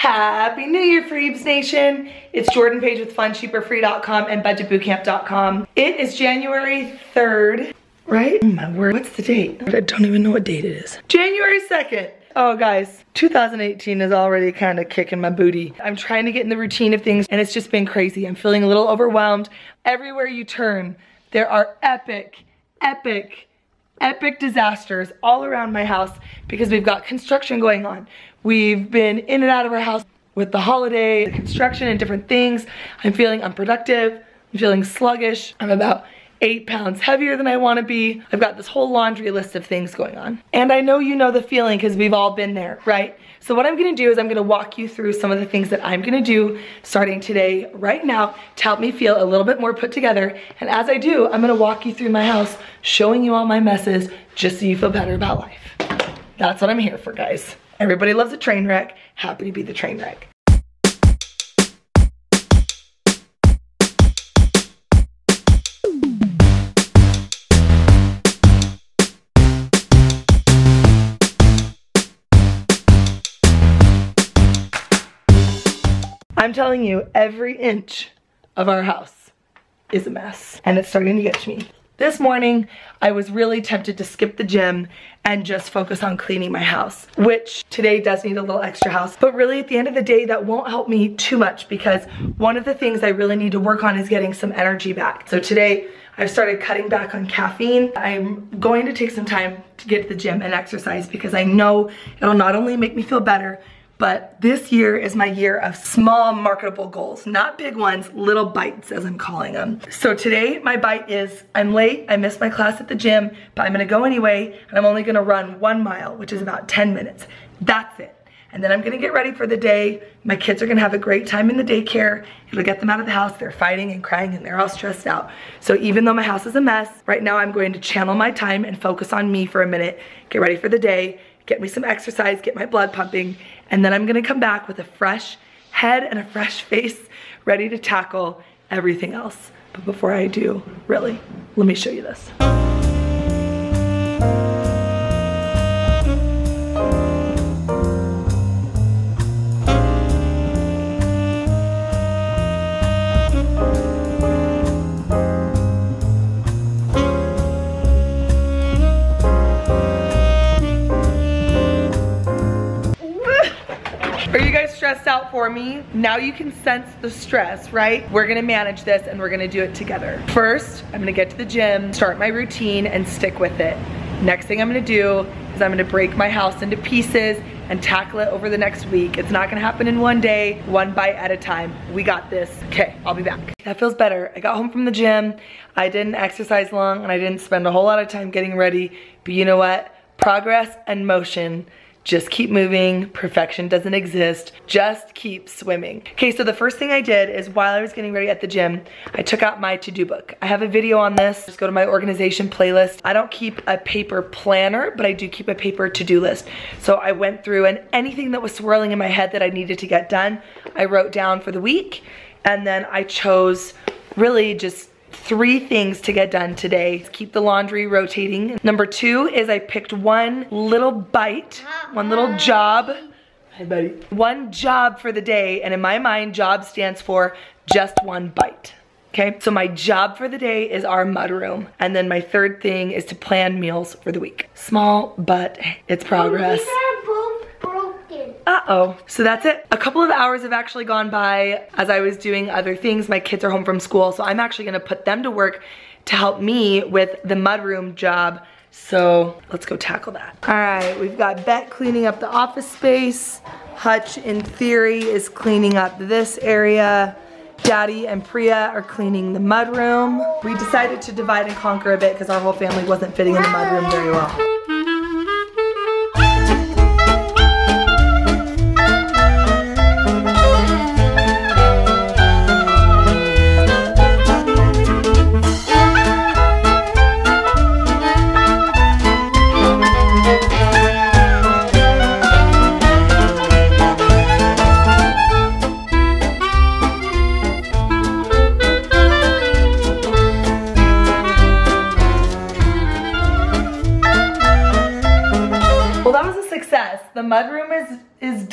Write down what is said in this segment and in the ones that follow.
Happy New Year, Freebs Nation. It's Jordan Page with FunCheaperFree.com and BudgetBootcamp.com. It is January 3rd, right? Oh my word, what's the date? I don't even know what date it is. January 2nd. Oh guys, 2018 is already kind of kicking my booty. I'm trying to get in the routine of things and it's just been crazy. I'm feeling a little overwhelmed. Everywhere you turn, there are epic disasters all around my house because we've got construction going on. We've been in and out of our house with the holiday, the construction and different things. I'm feeling unproductive. I'm feeling sluggish. I'm about 8 pounds heavier than I want to be. I've got this whole laundry list of things going on. And I know you know the feeling because we've all been there, right? So what I'm gonna do is I'm gonna walk you through some of the things that I'm gonna do starting today, right now, to help me feel a little bit more put together. And as I do, I'm gonna walk you through my house, showing you all my messes, just so you feel better about life. That's what I'm here for, guys. Everybody loves a train wreck. Happy to be the train wreck. I'm telling you, every inch of our house is a mess, and it's starting to get to me. This morning, I was really tempted to skip the gym and just focus on cleaning my house, which today does need a little extra house, but really at the end of the day, that won't help me too much because one of the things I really need to work on is getting some energy back. So today, I've started cutting back on caffeine. I'm going to take some time to get to the gym and exercise because I know it'll not only make me feel better, but this year is my year of small marketable goals, not big ones, little bites as I'm calling them. So today my bite is, I'm late, I missed my class at the gym, but I'm gonna go anyway, and I'm only gonna run 1 mile, which is about 10 minutes. That's it. And then I'm gonna get ready for the day. My kids are gonna have a great time in the daycare. It'll get them out of the house. They're fighting and crying and they're all stressed out. So even though my house is a mess, right now I'm going to channel my time and focus on me for a minute, get ready for the day, get me some exercise, get my blood pumping, and then I'm gonna come back with a fresh head and a fresh face, ready to tackle everything else. But before I do, really, let me show you this. Are you guys stressed out for me? Now you can sense the stress, right? We're gonna manage this and we're gonna do it together. First, I'm gonna get to the gym, start my routine and stick with it. Next thing I'm gonna do is I'm gonna break my house into pieces and tackle it over the next week. It's not gonna happen in one day, one bite at a time. We got this. Okay, I'll be back. That feels better. I got home from the gym. I didn't exercise long and I didn't spend a whole lot of time getting ready, but you know what? Progress and motion. Just keep moving, perfection doesn't exist, just keep swimming. Okay, so the first thing I did is while I was getting ready at the gym, I took out my to-do book. I have a video on this, just go to my organization playlist. I don't keep a paper planner, but I do keep a paper to-do list. So I went through and anything that was swirling in my head that I needed to get done, I wrote down for the week, and then I chose really just 3 things to get done today. Keep the laundry rotating. Number 2 is I picked one little bite, one little job. Hi, buddy. One job for the day, and in my mind, job stands for just one bite. Okay, so my job for the day is our mudroom. And then my 3rd thing is to plan meals for the week. Small, but it's progress. Uh-oh. So that's it. A couple of hours have actually gone by as I was doing other things. My kids are home from school, so I'm actually gonna put them to work to help me with the mudroom job. So let's go tackle that. All right, we've got Bet cleaning up the office space. Hutch, in theory, is cleaning up this area. Daddy and Priya are cleaning the mudroom. We decided to divide and conquer a bit because our whole family wasn't fitting in the mudroom very well.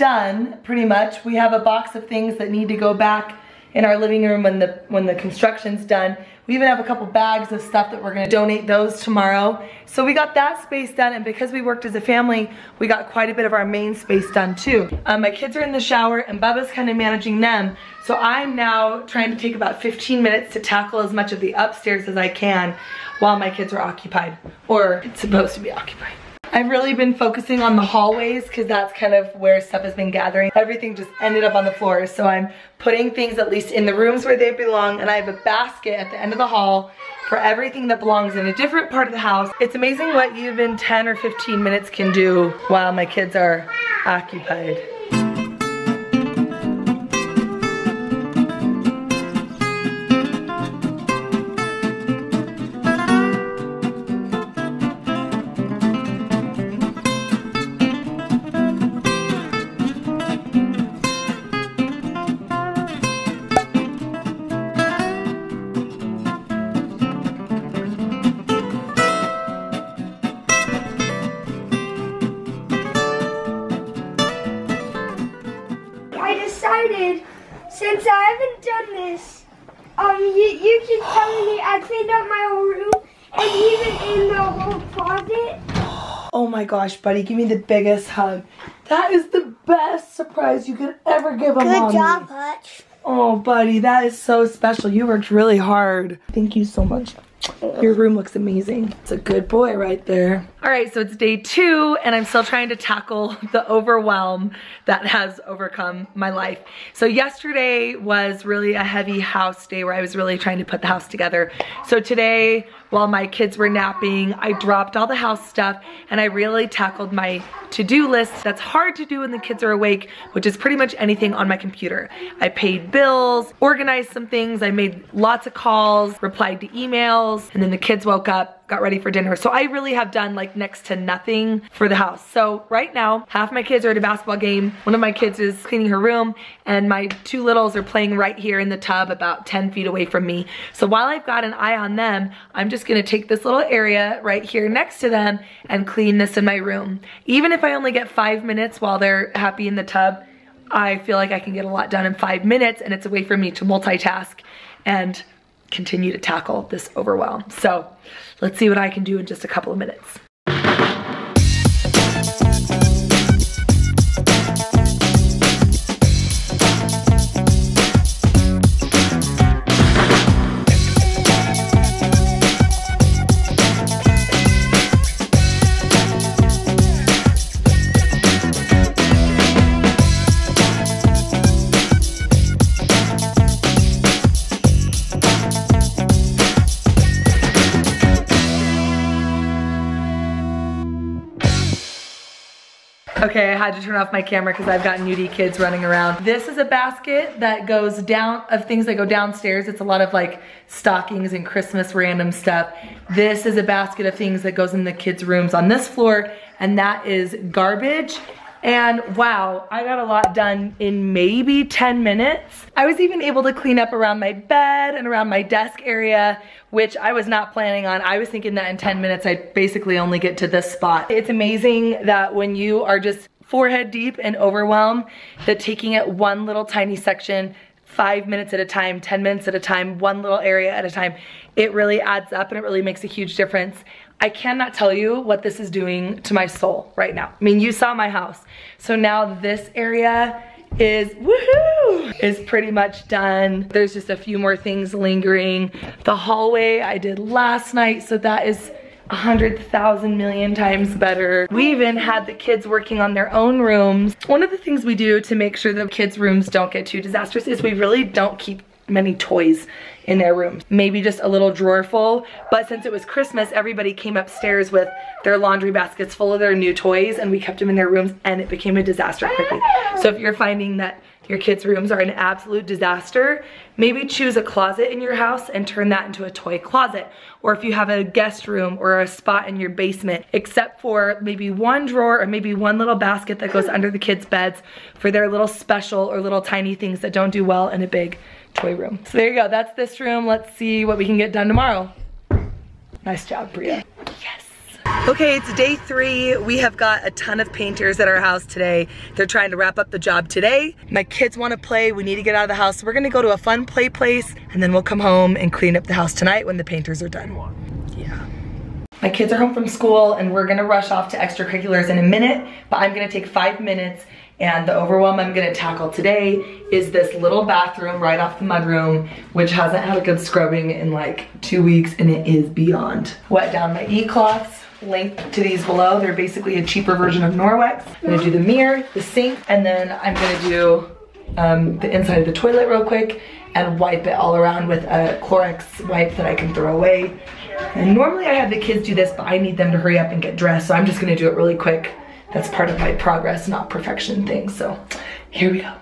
done, pretty much. We have a box of things that need to go back in our living room when the construction's done. We even have a couple bags of stuff that we're gonna donate those tomorrow. So we got that space done, and because we worked as a family, we got quite a bit of our main space done too. My kids are in the shower and Bubba's kind of managing them. So I'm now trying to take about 15 minutes to tackle as much of the upstairs as I can while my kids are occupied, or it's supposed to be occupied. I've really been focusing on the hallways because that's kind of where stuff has been gathering. Everything just ended up on the floor, so I'm putting things at least in the rooms where they belong, and I have a basket at the end of the hall for everything that belongs in a different part of the house. It's amazing what even 10 or 15 minutes can do while my kids are occupied. Since I haven't done this, you keep telling me I cleaned up my whole room and even in the whole closet. Oh my gosh, buddy, give me the biggest hug. That is the best surprise you could ever give a mommy. Good job, Hutch. Oh, buddy, that is so special. You worked really hard. Thank you so much. Your room looks amazing. It's a good boy right there. All right, so it's day 2 and I'm still trying to tackle the overwhelm that has overcome my life. So yesterday was really a heavy house day where I was really trying to put the house together. So today, while my kids were napping, I dropped all the house stuff and I really tackled my to-do list that's hard to do when the kids are awake, which is pretty much anything on my computer. I paid bills, organized some things, I made lots of calls, replied to emails, and then the kids woke up, got ready for dinner. So I really have done like next to nothing for the house. So right now, half my kids are at a basketball game, one of my kids is cleaning her room, and my 2 littles are playing right here in the tub about 10 feet away from me. So while I've got an eye on them, I'm just gonna take this little area right here next to them and clean this in my room. Even if I only get 5 minutes while they're happy in the tub, I feel like I can get a lot done in 5 minutes, and it's a way for me to multitask and continue to tackle this overwhelm. So let's see what I can do in just a couple of minutes. Okay, I had to turn off my camera because I've got nudie kids running around. This is a basket that goes down, of things that go downstairs. It's a lot of like stockings and Christmas random stuff. This is a basket of things that goes in the kids' rooms on this floor, and that is garbage. And wow, I got a lot done in maybe 10 minutes. I was even able to clean up around my bed and around my desk area, which I was not planning on. I was thinking that in 10 minutes, I'd basically only get to this spot. It's amazing that when you are just forehead deep in overwhelm, that taking it one little tiny section, 5 minutes at a time, 10 minutes at a time, one little area at a time, it really adds up and it really makes a huge difference. I cannot tell you what this is doing to my soul right now. I mean, you saw my house. So now this area is, woohoo, is pretty much done. There's just a few more things lingering. The hallway I did last night, so that is 100,000 million times better. We even had the kids working on their own rooms. One of the things we do to make sure the kids' rooms don't get too disastrous is we really don't keep many toys in their rooms. Maybe just a little drawer full, but since it was Christmas, everybody came upstairs with their laundry baskets full of their new toys, and we kept them in their rooms, and it became a disaster quickly. So if you're finding that your kids' rooms are an absolute disaster, maybe choose a closet in your house and turn that into a toy closet. Or if you have a guest room or a spot in your basement, except for maybe one drawer or maybe one little basket that goes under the kids' beds for their little special or little tiny things that don't do well in a big toy room. So there you go, that's this room. Let's see what we can get done tomorrow. Nice job, Bria. Yes. Okay, it's day 3. We have got a ton of painters at our house today. They're trying to wrap up the job today. My kids want to play. We need to get out of the house. So we're gonna go to a fun play place and then we'll come home and clean up the house tonight when the painters are done. Yeah. My kids are home from school and we're gonna rush off to extracurriculars in a minute, but I'm gonna take 5 minutes, and the overwhelm I'm gonna tackle today is this little bathroom right off the mudroom, which hasn't had a good scrubbing in like 2 weeks, and it is beyond. Wet down my e-cloths, link to these below. They're basically a cheaper version of Norwex. I'm gonna do the mirror, the sink, and then I'm gonna do the inside of the toilet real quick and wipe it all around with a Clorox wipe that I can throw away. And normally I have the kids do this, but I need them to hurry up and get dressed, so I'm just gonna do it really quick. That's part of my progress, not perfection thing, so here we go.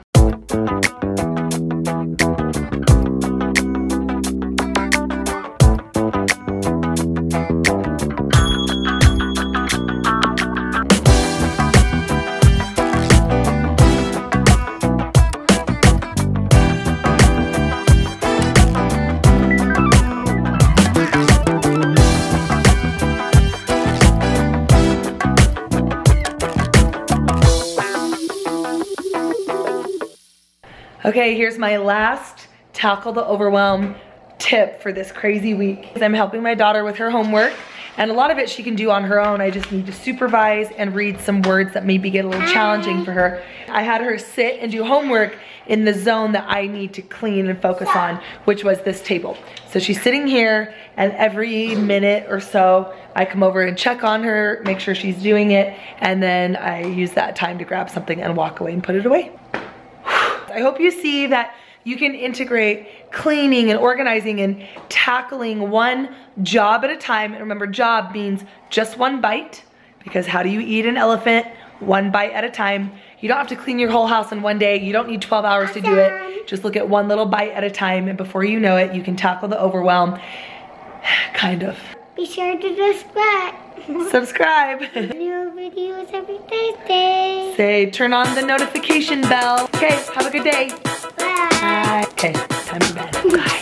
Okay, here's my last tackle the overwhelm tip for this crazy week. I'm helping my daughter with her homework, and a lot of it she can do on her own. I just need to supervise and read some words that maybe get a little challenging for her. I had her sit and do homework in the zone that I need to clean and focus on, which was this table. So she's sitting here, and every minute or so I come over and check on her, make sure she's doing it, and then I use that time to grab something and walk away and put it away. I hope you see that you can integrate cleaning and organizing and tackling one job at a time. And remember, job means just one bite, because how do you eat an elephant? One bite at a time. You don't have to clean your whole house in one day. You don't need 12 hours to do it. Just look at one little bite at a time, and before you know it, you can tackle the overwhelm, kind of. Be sure to subscribe. Subscribe. New videos every Thursday. Say, turn on the notification bell. Okay, have a good day. Bye. Bye. Okay, time to bed. Bye.